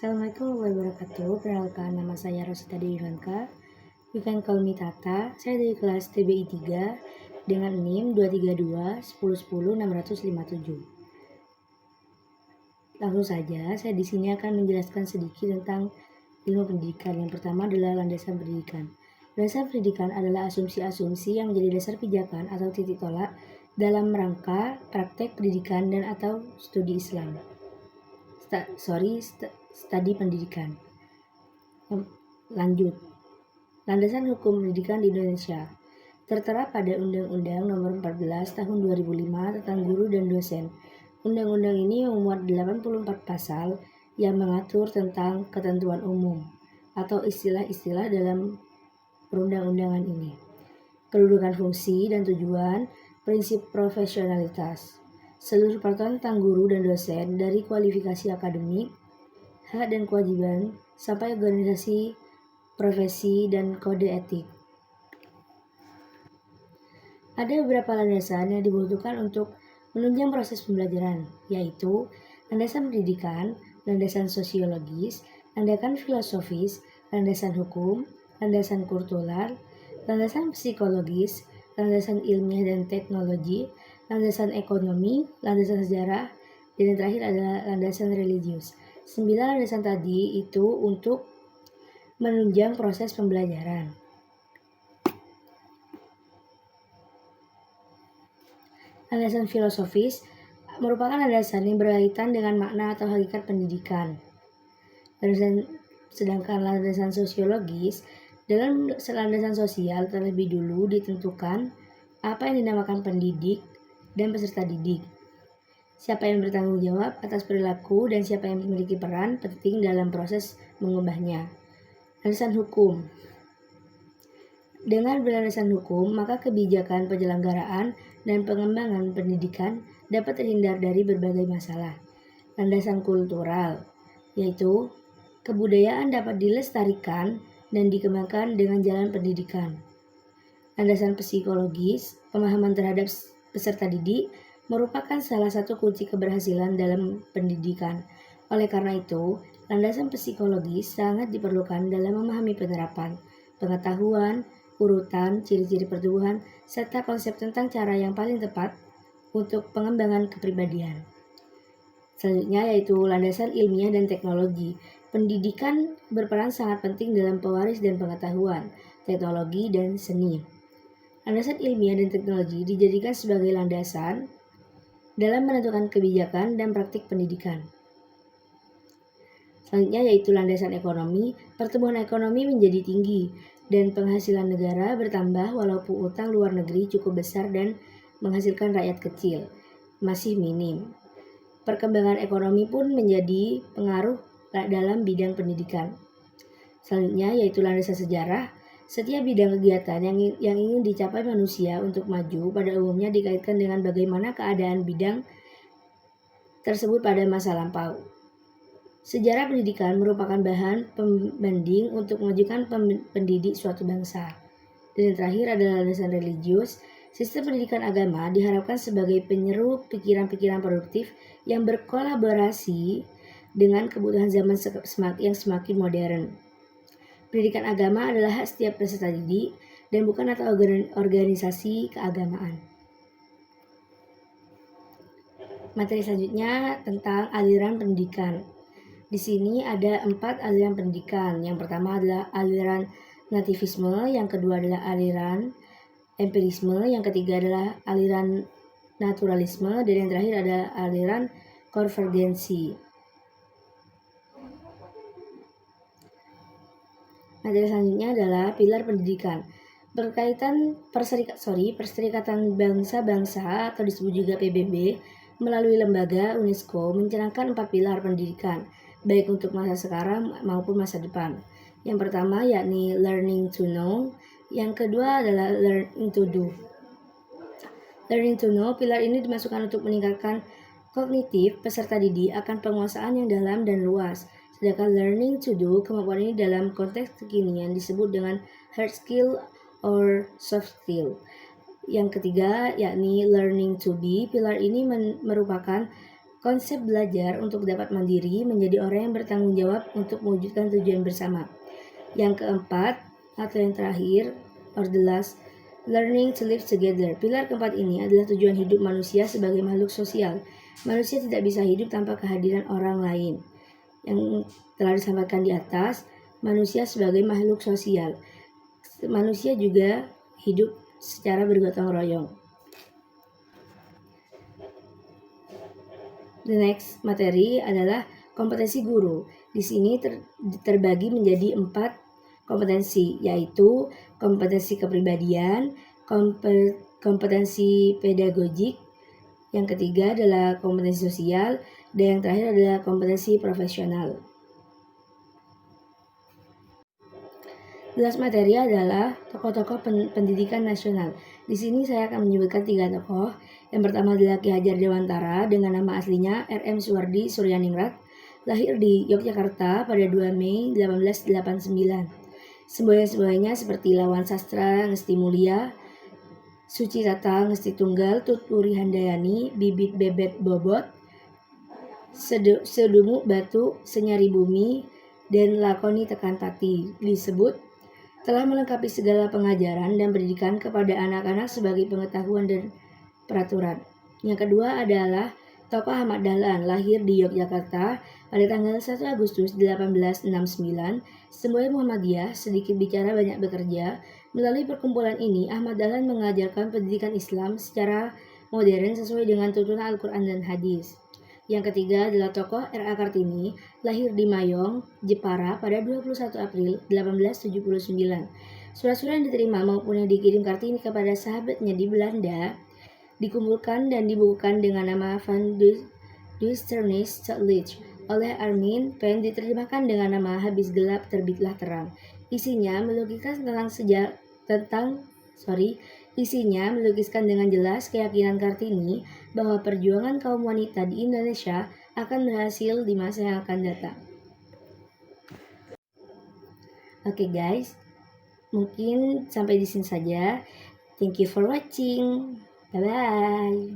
Assalamualaikum warahmatullahi wabarakatuh. Perkenalkan, nama saya Rosita Dewi Ivanka. You can call me Tata. Saya dari kelas TBI 3 dengan NIM 232 10 10 657. Langsung saja, saya di sini akan menjelaskan sedikit tentang ilmu pendidikan. Yang pertama adalah landasan pendidikan. Landasan pendidikan adalah asumsi-asumsi yang menjadi dasar pijakan atau titik tolak dalam rangka praktek pendidikan dan atau studi Islam. Studi pendidikan. Lanjut. Landasan hukum pendidikan di Indonesia tertera pada Undang-Undang Nomor 14 Tahun 2005 tentang guru dan dosen. Undang-undang ini memuat 84 pasal yang mengatur tentang ketentuan umum atau istilah-istilah dalam perundang-undangan ini. Kedudukan fungsi dan tujuan, prinsip profesionalitas. Seluruh peraturan tentang guru dan dosen dari kualifikasi akademik, hak dan kewajiban, sampai organisasi, profesi, dan kode etik. Ada beberapa landasan yang dibutuhkan untuk menunjang proses pembelajaran, yaitu landasan pendidikan, landasan sosiologis, landasan filosofis, landasan hukum, landasan kultural, landasan psikologis, landasan ilmiah dan teknologi, landasan ekonomi, landasan sejarah, dan yang terakhir adalah landasan religius. 9 landasan tadi itu untuk menunjang proses pembelajaran. Landasan filosofis merupakan landasan yang berkaitan dengan makna atau hakikat pendidikan. Sedangkan landasan sosiologis dalam landasan sosial terlebih dulu ditentukan apa yang dinamakan pendidik dan peserta didik. Siapa yang bertanggung jawab atas perilaku dan siapa yang memiliki peran penting dalam proses mengubahnya. Landasan hukum. Dengan berlandasan hukum, maka kebijakan penyelenggaraan dan pengembangan pendidikan dapat terhindar dari berbagai masalah. Landasan kultural, yaitu kebudayaan dapat dilestarikan dan dikembangkan dengan jalan pendidikan. Landasan psikologis, pemahaman terhadap peserta didik merupakan salah satu kunci keberhasilan dalam pendidikan. Oleh karena itu, landasan psikologis sangat diperlukan dalam memahami penerapan, pengetahuan, urutan, ciri-ciri pertumbuhan, serta konsep tentang cara yang paling tepat untuk pengembangan kepribadian. Selanjutnya yaitu landasan ilmiah dan teknologi. Pendidikan berperan sangat penting dalam pewaris dan pengetahuan, teknologi, dan seni. Landasan ilmiah dan teknologi dijadikan sebagai landasan dalam menentukan kebijakan dan praktik pendidikan. Selanjutnya yaitu landasan ekonomi. Pertumbuhan ekonomi menjadi tinggi dan penghasilan negara bertambah walaupun utang luar negeri cukup besar dan menghasilkan rakyat kecil masih minim. Perkembangan ekonomi pun menjadi pengaruh dalam bidang pendidikan. Selanjutnya yaitu landasan sejarah. Setiap bidang kegiatan yang ingin dicapai manusia untuk maju pada umumnya dikaitkan dengan bagaimana keadaan bidang tersebut pada masa lampau. Sejarah pendidikan merupakan bahan pembanding untuk memajukan pendidik suatu bangsa. Dan yang terakhir adalah landasan religius. Sistem pendidikan agama diharapkan sebagai penyeru pikiran-pikiran produktif yang berkolaborasi dengan kebutuhan zaman yang semakin modern. Pendidikan agama adalah hak setiap peserta didik dan bukan atau organisasi keagamaan. Materi selanjutnya tentang aliran pendidikan. Di sini ada 4 aliran pendidikan. Yang pertama adalah aliran nativisme, yang kedua adalah aliran empirisme, yang ketiga adalah aliran naturalisme, dan yang terakhir adalah aliran konvergensi. Materi selanjutnya adalah pilar pendidikan. Berkaitan Perserikatan Bangsa-Bangsa atau disebut juga PBB melalui lembaga UNESCO mencanangkan 4 pilar pendidikan, baik untuk masa sekarang maupun masa depan. Yang pertama yakni learning to know, yang kedua adalah learning to do. Learning to know, pilar ini dimasukkan untuk meningkatkan kognitif peserta didik akan penguasaan yang dalam dan luas. Sedangkan learning to do, kemampuan ini dalam konteks kekinian disebut dengan hard skill or soft skill. Yang ketiga yakni learning to be, pilar ini merupakan Konsep belajar untuk dapat mandiri menjadi orang yang bertanggung jawab untuk mewujudkan tujuan bersama. Yang keempat, atau yang terakhir, or the last, learning to live together. Pilar keempat ini adalah tujuan hidup manusia sebagai makhluk sosial. Manusia tidak bisa hidup tanpa kehadiran orang lain. Yang telah disampaikan di atas, manusia sebagai makhluk sosial. Manusia juga hidup secara bergotong royong. The next materi adalah kompetensi guru. Di sini terbagi menjadi 4 kompetensi, yaitu kompetensi kepribadian, kompetensi pedagogik, yang ketiga adalah kompetensi sosial, dan yang terakhir adalah kompetensi profesional. Jelas materi adalah tokoh-tokoh pendidikan nasional. Di sini saya akan menyebutkan 3 tokoh. Yang pertama adalah Ki Hajar Dewantara dengan nama aslinya R.M. Suwardi Suryaningrat, lahir di Yogyakarta pada 2 Mei 1889. Semboyan-semboyannya seperti Lawan Sastra Ngesti Mulia, Suci Tata Ngesti Tunggal, Tuturi Handayani, Bibit Bebet Bobot, Sedumuk Batu Senyari Bumi, dan Lakoni Tekan Pati disebut telah melengkapi segala pengajaran dan pendidikan kepada anak-anak sebagai pengetahuan dan peraturan. Yang kedua adalah tokoh Ahmad Dahlan, lahir di Yogyakarta pada tanggal 1 Agustus 1869. Semboyan Muhammadiyah, sedikit bicara banyak bekerja. Melalui perkumpulan ini, Ahmad Dahlan mengajarkan pendidikan Islam secara modern sesuai dengan tuntunan Al-Quran dan Hadis. Yang ketiga adalah tokoh R.A. Kartini, lahir di Mayong, Jepara pada 21 April 1879. Surat-surat yang diterima maupun yang dikirim Kartini kepada sahabatnya di Belanda dikumpulkan dan dibukukan dengan nama Van Duisternis Totlich oleh Armin Pen, diterjemahkan dengan nama Habis Gelap Terbitlah Terang. Isinya melukiskan melukiskan dengan jelas keyakinan Kartini bahwa perjuangan kaum wanita di Indonesia akan berhasil di masa yang akan datang. Oke guys, mungkin sampai di sini saja. Thank you for watching. Bye-bye.